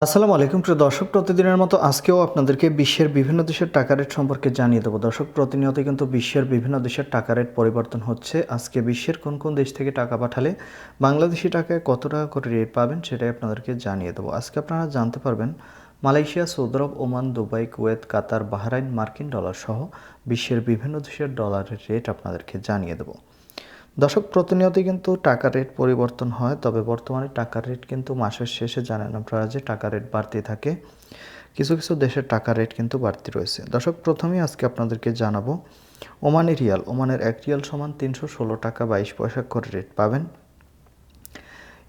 আসসালামু আলাইকুম প্রিয় দর্শক, প্রতিদিনের মতো আজকেও আপনাদেরকে বিশ্বের বিভিন্ন দেশের টাকা রেট সম্পর্কে জানিয়ে দেবো। দর্শক, প্রতিনিয়ত কিন্তু বিশ্বের বিভিন্ন দেশের টাকা রেট পরিবর্তন হচ্ছে। আজকে বিশ্বের কোন কোন দেশ থেকে টাকা পাঠালে বাংলাদেশি টাকায় কত টাকা করে রেট পাবেন সেটাই আপনাদেরকে জানিয়ে দেবো। আজকে আপনারা জানতে পারবেন মালয়েশিয়া, সৌদি আরব, ওমান, দুবাই, কুয়েত, কাতার, বাহরাইন, মার্কিন ডলার সহ বিশ্বের বিভিন্ন দেশের ডলারের রেট আপনাদেরকে জানিয়ে দেবো। দর্শক, প্রতিনিয়তই কিন্তু টাকার রেট পরিবর্তন হয়, তবে বর্তমানে টাকার রেট কিন্তু মাসের শেষে জানেন আপনারা যে টাকার রেট বাড়তে থাকে। কিছু কিছু দেশের টাকার রেট কিন্তু বাড়তি রয়েছে। দর্শক, প্রথমেই আজকে আপনাদেরকে জানাবো ওমানি রিয়াল। ওমানের 1 রিয়াল সমান 316 টাকা 22 পয়সা করে রেট পাবেন।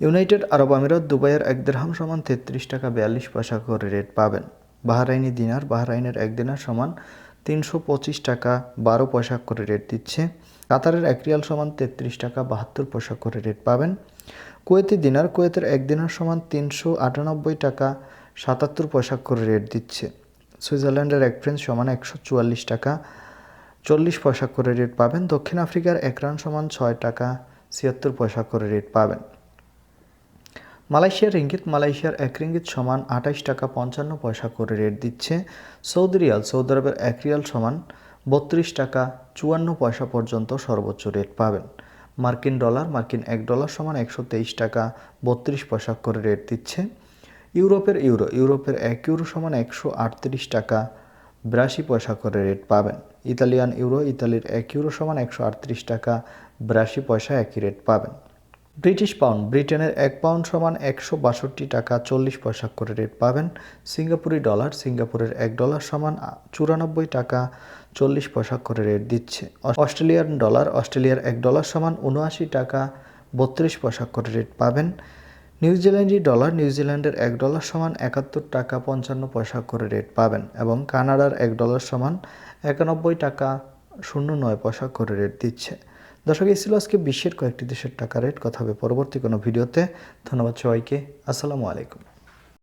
ইউনাইটেড আরব আমিরাত দুবাইয়ের 1 দিরহাম সমান 33 টাকা 42 পয়সা করে রেট পাবেন। বাহরাইনি দিনার, বাহরাইনের 1 দিনার সমান 325 টাকা 12 পয়সা করে রেট দিচ্ছে। কাতারের 1 রিয়াল সমান 33 টাকা 72 পয়সা করে রেট পাবেন। কুয়েতি দিনার, কুয়েতের 1 দিনার সমান 398 টাকা 77 পয়সা করে রেট দিচ্ছে। সুইজারল্যান্ডের 1 ফ্রেঞ্চ সমান 144 টাকা 40 পয়সা করে রেট পাবেন। দক্ষিণ আফ্রিকার 1 রান সমান 6 টাকা 76 পয়সা করে রেট পাবেন। মালয়েশিয়ার রিঙ্গিত, মালয়েশিয়ার 1 রিঙ্গিত সমান 28 টাকা 55 পয়সা করে রেট দিচ্ছে। সৌদি রিয়াল, সৌদি আরবের 1 রিয়াল সমান 32 টাকা 54 পয়সা পর্যন্ত সর্বোচ্চ রেট পাবেন। মার্কিন ডলার, মার্কিন 1 ডলার সমান 123 টাকা 32 পয়সা করে রেট দিচ্ছে। ইউরোপের ইউরো, ইউরোপের 1 ইউরো সমান 138 টাকা 82 পয়সা করে রেট পাবেন। ইতালিয়ান ইউরো, ইতালির 1 ইউরো সমান 138 টাকা 82 পয়সা একই রেট পাবেন। ব্রিটিশ পাউন্ড, ব্রিটেনের 1 পাউন্ড সমান 162 টাকা 40 পয়সা করে রেট পাবেন। সিঙ্গাপুরি ডলার, সিঙ্গাপুরের 1 ডলার সমান 94 টাকা 40 পয়সা করে রেট দিচ্ছে। অস্ট্রেলিয়ান ডলার, অস্ট্রেলিয়ার 1 ডলার সমান 79 টাকা 32 পয়সা করে রেট পাবেন। নিউজিল্যান্ডি ডলার, নিউজিল্যান্ডের 1 ডলার সমান 71 টাকা 55 পয়সা করে রেট পাবেন এবং কানাডার 1 ডলার সমান 91 টাকা 09 পয়সা করে রেট দিচ্ছে। দর্শক, এই ছিল আজকে বিশ্বের কয়েকটি দেশের টাকা রেট। কথা হবে পরবর্তী কোনো ভিডিওতে। ধন্যবাদ সবাইকে। আসসালামু আলাইকুম।